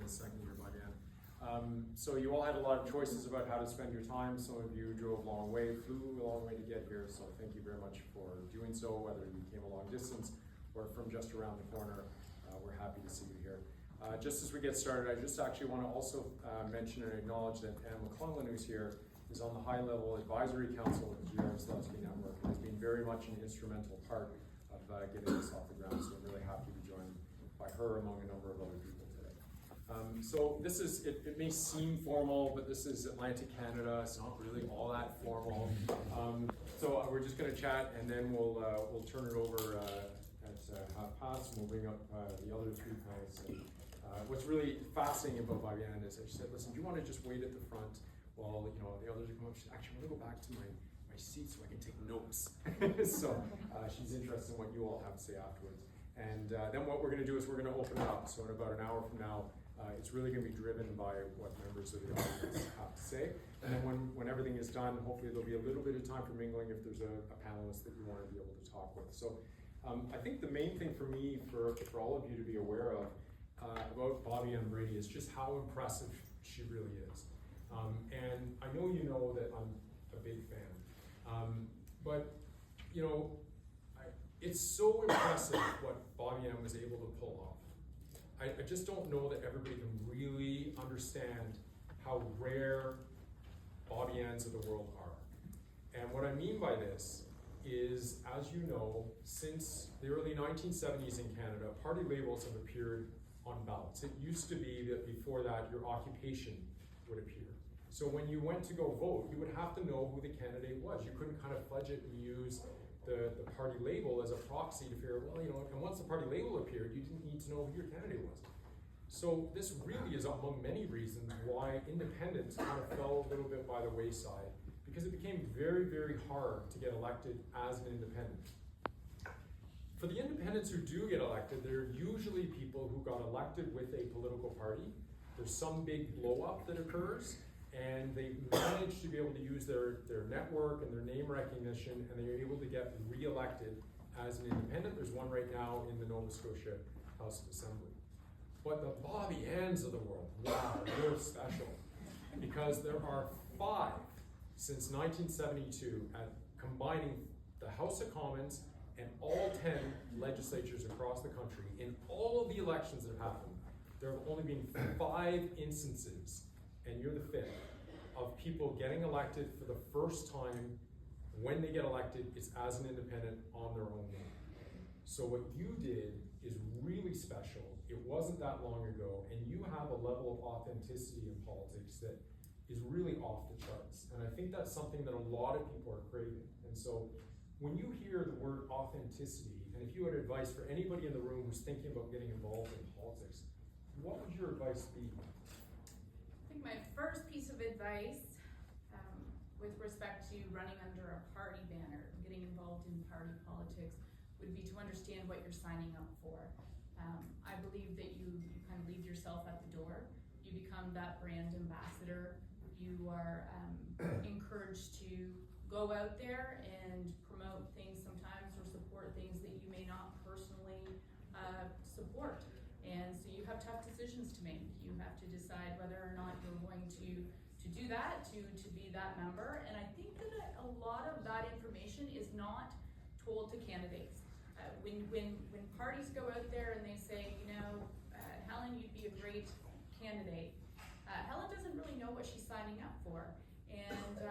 the second year by then. So you all had a lot of choices about how to spend your time. Some of you drove a long way, flew a long way to get here, so thank you very much for doing so, whether you came a long distance or from just around the corner. We're happy to see you here. Just as we get started, I just actually want to also mention and acknowledge that Anne McClellan, who's here, is on the high-level advisory council of the Jarislowsky Network and has been very much an instrumental part of getting this off the ground, so I'm really happy to be joined by her among a number of other people today. So this is, it may seem formal, but this is Atlantic Canada. It's not really all that formal. So we're just going to chat, and then we'll turn it over at half past, and we'll bring up the other three panels. What's really fascinating about Viviane is that she said, listen, do you want to just wait at the front while the others come up? She said, actually, I want to go back to my seat so I can take notes. So she's interested in what you all have to say afterwards. And then what we're going to do is we're going to open it up. So in about an hour from now, it's really going to be driven by what members of the audience have to say. And then when everything is done, hopefully there'll be a little bit of time for mingling if there's a panelist that you want to be able to talk with. So I think the main thing for me, for all of you to be aware of about Bobbi and Brady is just how impressive she really is. And I know you know that I'm a big fan. But, you know, it's so impressive what Bobbi Ann was able to pull off. I just don't know that everybody can really understand how rare Bobbi Anns of the world are. And what I mean by this is, as you know, since the early 1970s in Canada, party labels have appeared on ballots. It used to be that before that, your occupation would appear. So when you went to go vote, you would have to know who the candidate was. You couldn't kind of fudge it and use the party label as a proxy to figure, well, you know, and once the party label appeared, you didn't need to know who your candidate was. So this really is among many reasons why independents kind of fell a little bit by the wayside, because it became very, very hard to get elected as an independent. For the independents who do get elected, they're usually people who got elected with a political party. There's some big blow up that occurs, and they manage to be able to use their network and their name recognition, and they're able to get re-elected as an independent. There's one right now in the Nova Scotia House of Assembly. But the Bobbi Anns of the world, wow, they're special. Because there are 5 since 1972 at combining the House of Commons and all 10 legislatures across the country. In all of the elections that have happened, there have only been 5 instances, and you're the 5th, of people getting elected for the first time. When they get elected, it's as an independent on their own name. So what you did is really special. It wasn't that long ago, and you have a level of authenticity in politics that is really off the charts. And I think that's something that a lot of people are craving. And so when you hear the word authenticity, and if you had advice for anybody in the room who's thinking about getting involved in politics, what would your advice be? I think my first piece of advice with respect to running under a party banner, getting involved in party politics, would be to understand what you're signing up for. I believe that you kind of leave yourself at the door. You become that brand ambassador. You are encouraged to go out there and promote things sometimes, or support things that you may not personally support. And so you have tough decisions to make. You have to decide whether or not you're going to do that, to be that member. And I think that a lot of that information is not told to candidates. When parties go out there and they say, you know, Helen, you'd be a great candidate, Helen doesn't really know what she's signing up for. And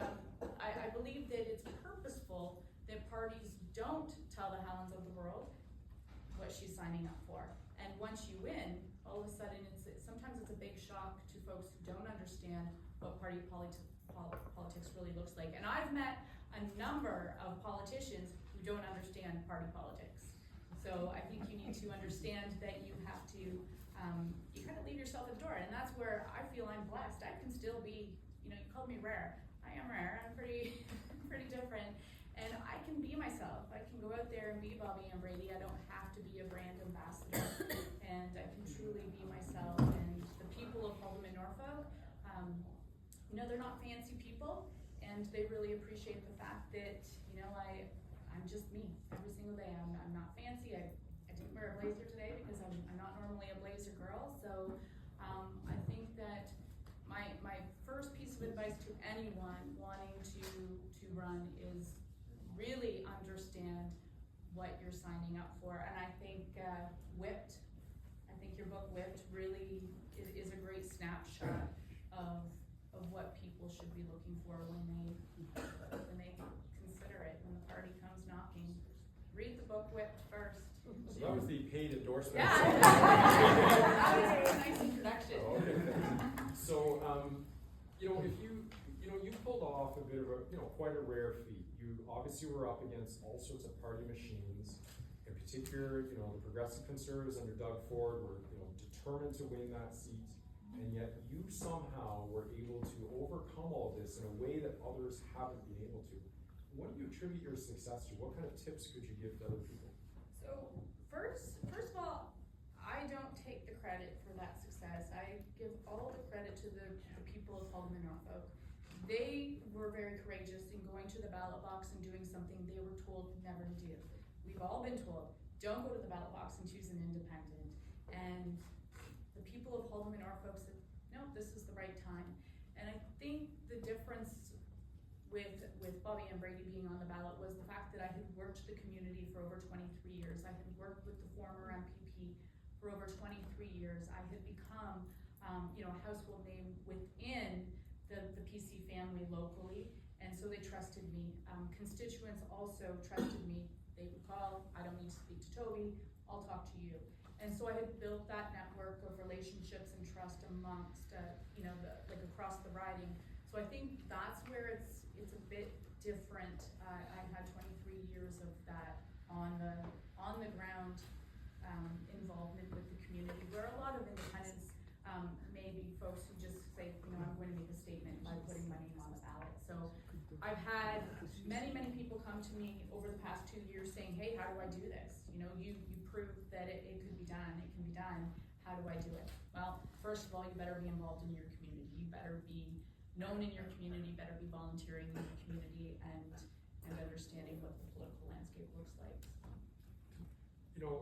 I believe that it's purposeful that parties don't tell the Helens of the world what she's signing up for. And once you win, all of a sudden sometimes it's a big shock to folks who don't understand what party politics really looks like. And I've met a number of politicians who don't understand party politics. So I think you need to understand that you have to, you kind of leave yourself at the door. And that's where I feel I'm blessed. I can still be, you know, you called me rare. I am rare, I'm pretty different. And I can be myself. I can go out there and be Bobbi and Brady. I don't have to be a brand ambassador. And I can truly be myself. And the people of Home in Norfolk, you know, they're not fancy people, and they really appreciate the fact that, you know, I'm just me every single day. I'm not fancy. I didn't wear a blazer today because I'm not normally a blazer girl. So I anyone wanting to run is really understand what you're signing up for. And I think Whipped, I think your book Whipped really is a great snapshot of what people should be looking for when they consider it, when the party comes knocking. Read the book Whipped first. So that was the paid endorsement. Yeah, that was a nice introduction. Okay, thanks. So, if you pulled off a bit of a, quite a rare feat. You obviously were up against all sorts of party machines. In particular, the Progressive Conservatives under Doug Ford were, determined to win that seat. And yet you somehow were able to overcome all this in a way that others haven't been able to. What do you attribute your success to? What kind of tips could you give to other people? So first of all, I don't take the credit for that success. I give all the credit to the people of Halton and Norfolk. They were very courageous in going to the ballot box and doing something they were told never to do. We've all been told, don't go to the ballot box and choose an independent. And the people of Halton and Norfolk said, no, this is the right time. And I think the difference with Bobbi and Brady being on the ballot was the fact that I had worked the community for over 23 years. I had worked with the former MPP for over 23 years. I had become, a household name within the PC family locally, and so they trusted me. Constituents also trusted me. They would call, I don't need to speak to Toby, I'll talk to you. And so I had built that network of relationships and trust amongst, across the riding. So I think that's where it's a bit different. I had 23 years of that on the ground involvement with the community, where a lot of independents may be folks who just say, I'm going to make a statement by putting my name on the ballot. So I've had many people come to me over the past 2 years saying, hey, how do I do this? You proved that it could be done, it can be done. How do I do it? Well, first of all, you better be involved in your community. You better be known in your community, you better be volunteering in your community and understanding what the political landscape looks like.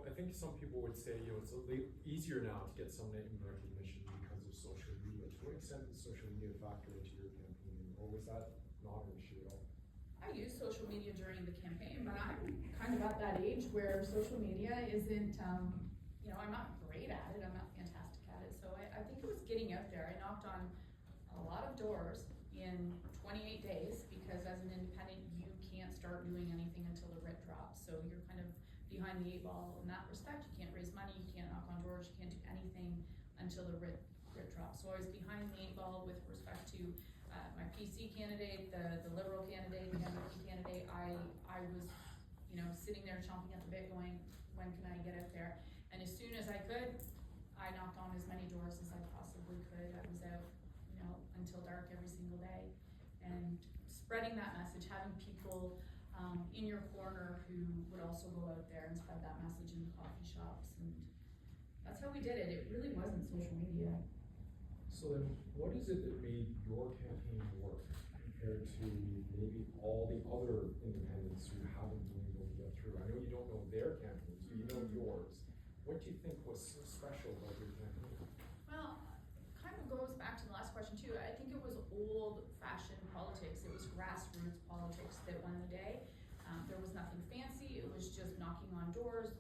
I think some people would say, it's a little easier now to get some name recognition because of social media. To what extent did social media factor into your campaign, or was that not an issue at all? I used social media during the campaign, but I'm kind of at that age where social media isn't, I'm not great at it, I'm not fantastic at it, so I think it was getting out there. I knocked on a lot of doors in 28 days because as an independent, you can't start doing anything until the writ drops, so you're kind of behind the 8 ball in that respect. You can't raise money, you can't knock on doors, you can't do anything until the writ drops. So I was behind the 8 ball with respect to my PC candidate, the Liberal candidate, the MPP candidate. I was, sitting there chomping at the bit going, when can I get out there? And as soon as I could, I knocked on as many doors as I possibly could. I was out, until dark every single day. And spreading that message, having people in your corner who would also go out there and spread that message in the coffee shops. And that's how we did it. It really wasn't social media. So then, what is it that made your campaign work compared to maybe all the other independents who haven't been able to get through? I know you don't know their campaigns, but you know yours. What do you think was so special about your campaign? Well, kind of goes back to the last question too. I think it was old-fashioned politics. It was grassroots politics that won the day. There was nothing fancy. It was just knocking on doors,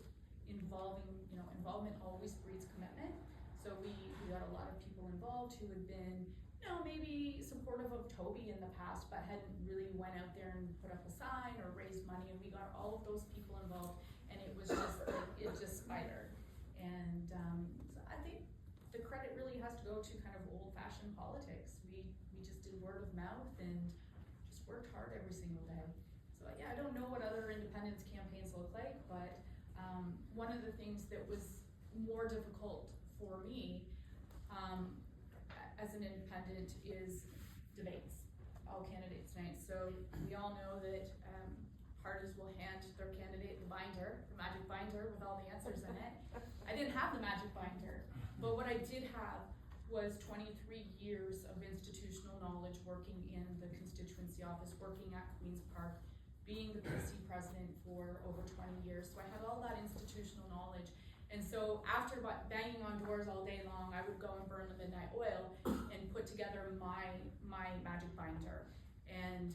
involvement always breeds commitment. So we got a lot of people involved who had been, maybe supportive of Toby in the past, but hadn't really went out there and put up a sign or raised money. And we got all of those people involved, and it was just it just spidered. And so I think the credit really has to go to kind of old-fashioned politics. We just did word of mouth and just worked hard every single day. So yeah, I don't know what other independence campaigns look like, but one of the things that was more difficult for me as an independent is debates, all candidates night. So we all know that parties will hand their candidate the magic binder with all the answers in it. I didn't have the magic binder, but what I did have was 23 years of institutional knowledge working in the constituency office, working at Queen's Park, being the PC president for over 20 years. So I had all that institutional knowledge. And so after banging on doors all day long, I would go and burn the midnight oil and put put together my magic binder. And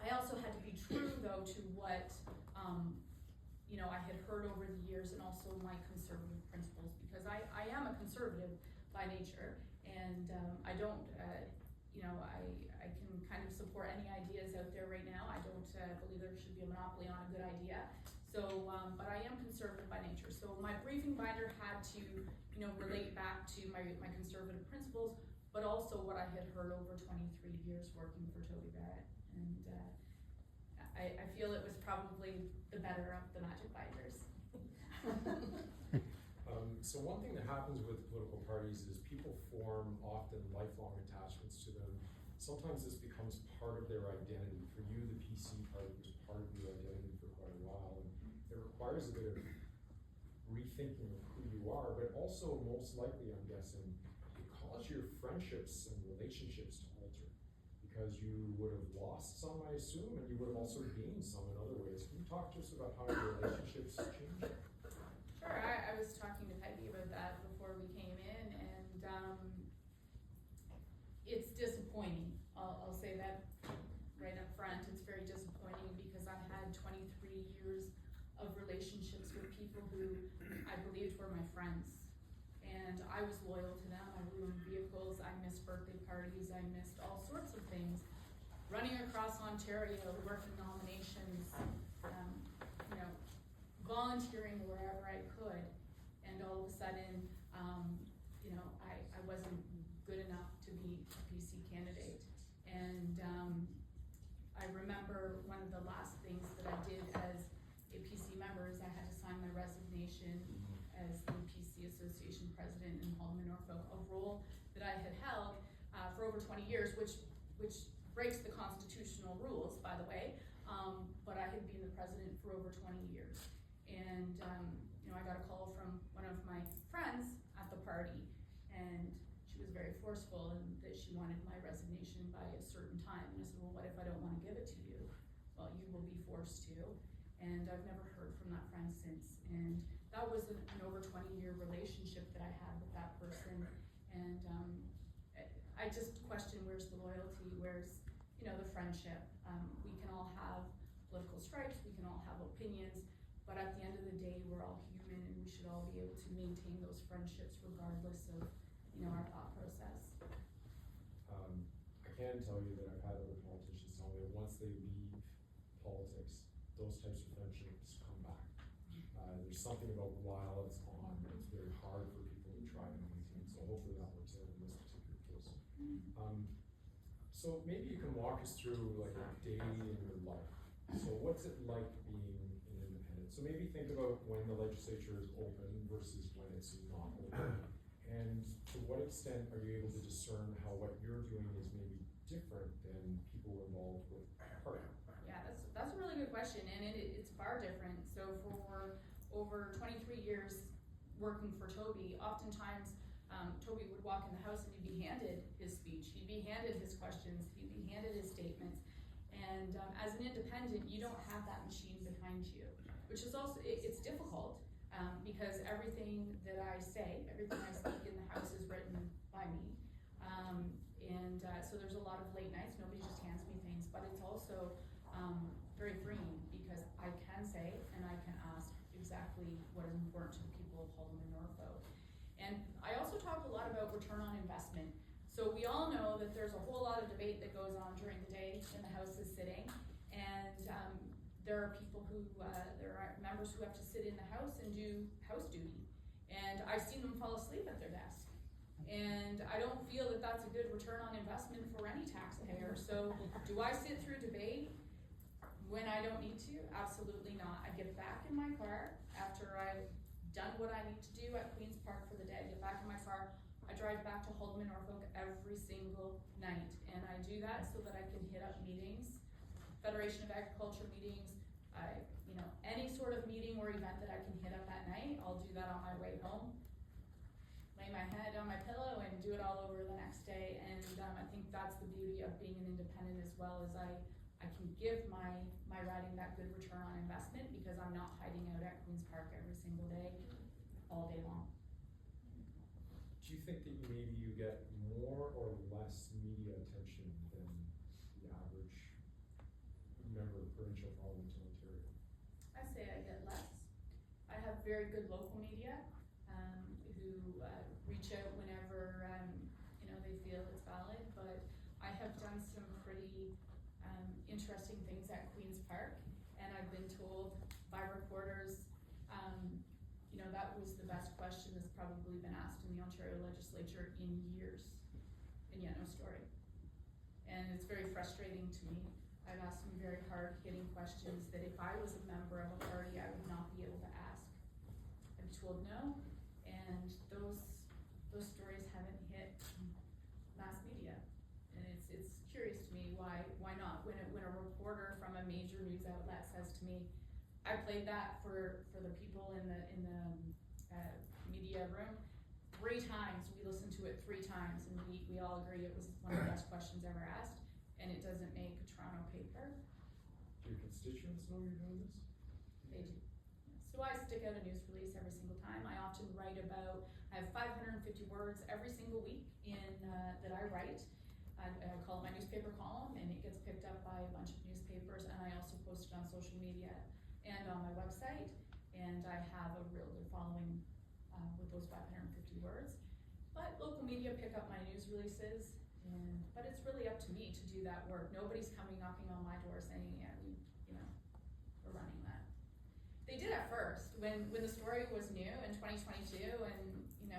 I also had to be true though to what I had heard over the years, and also my conservative principles, because I am a conservative by nature, and I don't, I can kind of support any ideas out there right now. I don't believe there should be a monopoly on a good idea. So, but I am conservative by nature. So my briefing binder had to, relate back to my conservative principles, but also what I had heard over 23 years working for Toby Barrett. And I feel it was probably the better of the magic binders. So one thing that happens with political parties is people form often lifelong attachments to them. Sometimes this becomes part of their identity. For you, the PC party was part of your identity for quite a while, and it requires a bit of rethinking of who you are, but also most likely, I'm guessing, it caused your friendships and relationships to alter, because you would have lost some, I assume, and you would have also gained some in other ways. Can you talk to us about how your relationships changed? Sure, I was talking to Peggy about that before we came in, and it's disappointing. I'll say that right up front. It's very disappointing because I had 23 years of relationships with people who I believed were my friends, and I was loyal to them. I ruined vehicles, I missed birthday parties, I missed all sorts of things. Running across Ontario, working nominations, volunteering wherever I could, and all of a sudden, I wasn't good enough to be a PC candidate. And I remember one of the last things that I did as a PC member is I had to sign my resignation as the PC Association President in Haldimand, Norfolk, a role that I had held for over 20 years, which breaks the constitutional rules, by the way, but I had been the president for over 20 years. And I got a call from one of my friends at the party, and she was very forceful in that she wanted my resignation by a certain time. And I said, well, what if I don't want to give it to you? Well, you will be forced to. And I've never heard from that friend since. And that was an over 20-year relationship that I had with that person. And I just question, where's the loyalty? Where's, the friendship? We can all have political stripes, we can all have opinions, but at the end of the day, we're all human, and we should all be able to maintain those friendships regardless of, our thought process. I can tell you that I've had other politicians tell me that once they leave politics, those types of friendships come back. There's something about while it's on, it's very hard for people to try to maintain, so hopefully that works out in this particular case. So maybe you can walk us through like a day in your life. So what's it like being an independent? So maybe think about when the legislature is open versus when it's not open. And to what extent are you able to discern how what you're doing is maybe different than people involved with party? Yeah, that's a really good question, and it's far different. So for over 23 years working for Toby, oftentimes Toby would walk in the house and he'd be handed his speech, he'd be handed his questions, he'd be handed his statements. And as an independent, you don't have that machine behind you, which is also, it's difficult because everything that I say, everything I speak in the house is written by me. So there's a lot of late nights, nobody just hands me things, but it's also very freeing because I can say and I can ask exactly what is important to the people of Haldimand, Norfolk. And I also talk a lot about return on investment. So we all know that there's a whole lot of debate that goes on during the day when the House is sitting, and there are people who, there are members who have to sit in the House and do House duty. And I've seen them fall asleep at their desk. And I don't feel that that's a good return on investment for any taxpayer. So do I sit through debate when I don't need to? Absolutely not. I get back in my car after I've done what I need to do at Queen's Park for the day. I get back in my car, I drive back to Haldimand, Norfolk every single night. And I do that so that I can hit up meetings, Federation of Agriculture meetings, any sort of meeting or event that I can hit up at night. I'll do that on my way home, lay my head on my pillow and do it all over the next day. And I think that's the beauty of being an independent as well, is I can give my riding that good return on investment because I'm not hiding out at Queen's Park every single day, all day long. Do you think that maybe you get more or member of provincial parliament in Ontario? I say I get less. I have very good local media, who, reach out whenever, they feel it's valid, but I have done some pretty, interesting things at Queen's Park, and I've been told by reporters, that was the best question that's probably been asked in the Ontario legislature in years, and yet no story. And it's very frustrating to me. I've asked some very hard-hitting questions that if I was a member of a party, I would not be able to ask. I'm told no, and those stories haven't hit mass media. And it's curious to me why not? When a reporter from a major news outlet says to me, I played that for the people in the media room 3 times. We listened to it 3 times, and we all agree it was one of the best questions ever asked, and it doesn't make a Toronto paper. Do your constituents know you're doing this? They do. So I stick out a news release every single time. I often write about, I have 550 words every single week that I write. I call it my newspaper column, and it gets picked up by a bunch of newspapers, and I also post it on social media and on my website, and I have a real good following with those 550 words. But local media pick up my news releases, but it's really up to me to do that work. Nobody's coming knocking on my door saying, yeah, we're running that. They did at first, when the story was new in 2022, and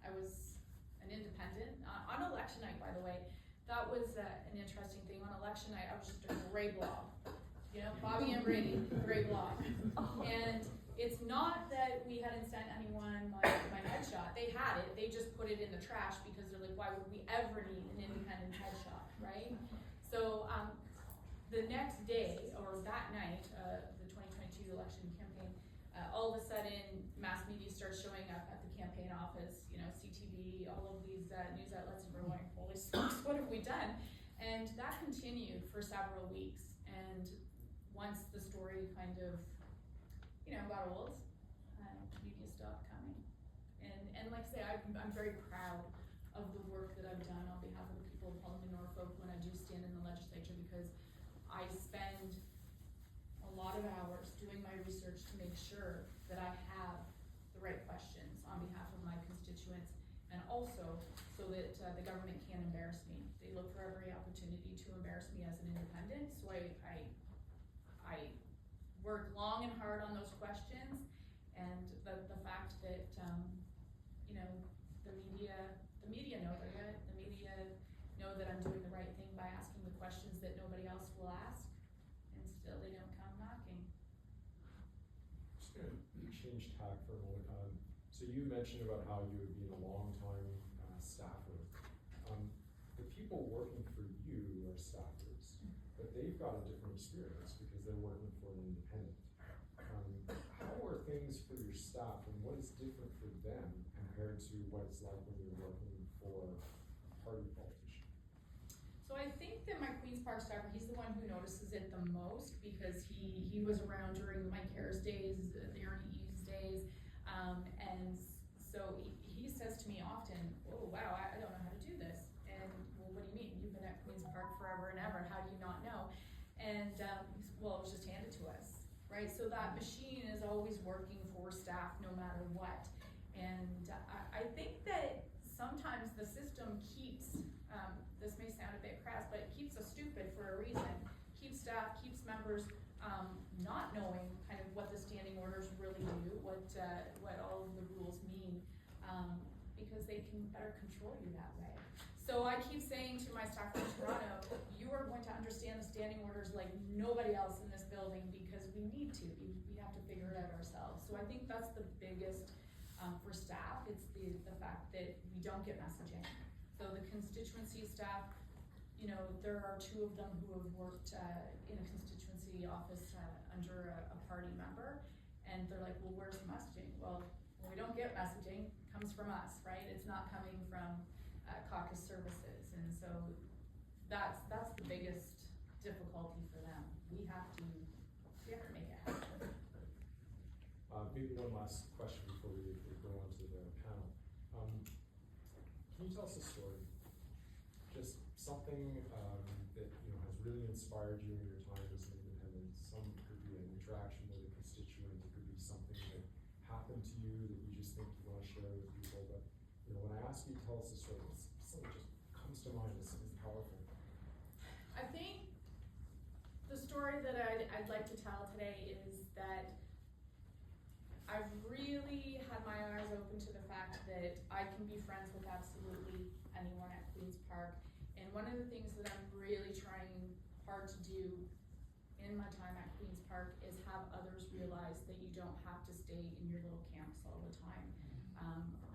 I was an independent. On election night, by the way, that was an interesting thing. On election night, I was just a gray blob. Bobbi and Brady, gray blob. And it's not that we hadn't sent anyone my headshot. They had it, they just put it in the trash because they're like, why would we ever need an independent headshot, right? So the next day, or that night, the 2022 election campaign, all of a sudden, mass media starts showing up at the campaign office, CTV, all of these news outlets, and we're going, holy smokes, what have we done? And that continued for several weeks. And once the story kind of, got old, media stopped coming. And like I say, I'm very proud of the work that I've done on behalf of the people of Parliament Norfolk when I do stand in the legislature, because I spend a lot of hours doing my research to make sure that I have the right questions on behalf of my constituents, and also so that the government can't embarrass me. They look for every opportunity to embarrass me as an independent, so I work long and hard on those questions, and the fact that the media know they're good. The media know that I'm doing the right thing by asking the questions that nobody else will ask, and still they don't come knocking. Just gonna change tack for a moment. So you mentioned about how you have been a long time staffer. The people working for you are staffers, but they've got a different experience because they're working for an independent. How are things for your staff, and what is different for them compared to what it's like when you're working for a party politician? So I think that my Queen's Park staffer, he's the one who notices it the most, because he was around during Mike Harris days, the Ernie Eves days, and so he says to me often, oh wow, I don't know how to do this. And well, what do you mean? You've been at Queen's Park forever and ever, how do you not know? And well, it was just handed to us, right? So that machine is always working for staff no matter what. And I think that sometimes the system keeps, this may sound a bit crass, but it keeps us stupid for a reason. Keeps staff, keeps members not knowing kind of what the standing orders really do, what all of the rules mean, because they can better control you that way. So I keep saying to my staff in Toronto, you are going to understand the standing orders like nobody else in this building, because we need to. We have to figure it out ourselves. So I think that's the biggest for staff. It's the fact that we don't get messaging. So the constituency staff, there are 2 of them who have worked in a constituency office under a party member, and they're like, well, where's the messaging? Well, when we don't get messaging, it comes from us, right? It's not coming from caucus services, and so that's the biggest difficulty for them. We have to make it happen. Maybe one last question before we go on to the panel. Can you tell us a story? Just something that has really inspired you in your time interaction with a constituent. It could be something that happened to you that you just think you want to share with people. But you know, when I ask you to tell us a story, something just comes to mind as powerful. I think the story that I'd like to tell today is that I've really had my eyes open to the fact that I can be friends with absolutely anyone at Queen's Park. And one of the things that I'm really trying hard to do in my time at Queen's Park is have others realize that you don't have to stay in your little camps all the time.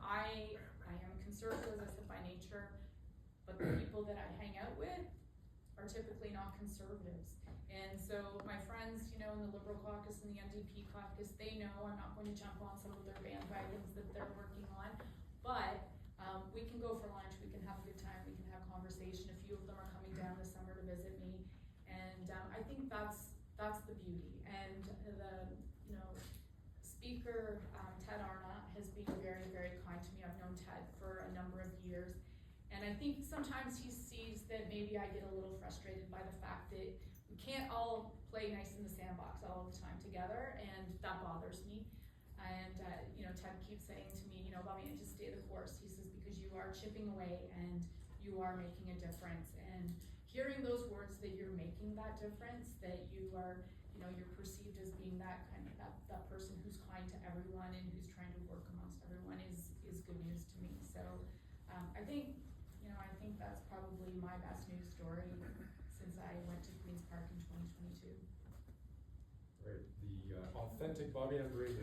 I am conservative, as I said, by nature, but the people that I hang out with are typically not conservatives. And so my friends, you know, in the Liberal caucus and the NDP caucus, they know I'm not going to jump on some of their bandwagons that they're working on, but we can go for lunch, we can have a good time, we can have conversation. A few of them are coming down this summer to visit me, and I think that's the beauty. And the, you know, Speaker Ted Arnott has been very, very kind to me. I've known Ted for a number of years, and I think sometimes he sees that maybe I get a little frustrated by the fact that we can't all play nice in the sandbox all the time together, and that bothers me. And you know, Ted keeps saying to me, you know, Bobbi, just stay the course. He says, because you are chipping away and you are making a difference. And hearing those words that you're making that difference, that you are, you know, you're perceived as being that kind of that person who's kind to everyone and who's trying to work amongst everyone is good news to me. So I think, you know, I think that's probably my best news story since I went to Queen's Park in 2022. Right, the authentic Bobbi and Brady.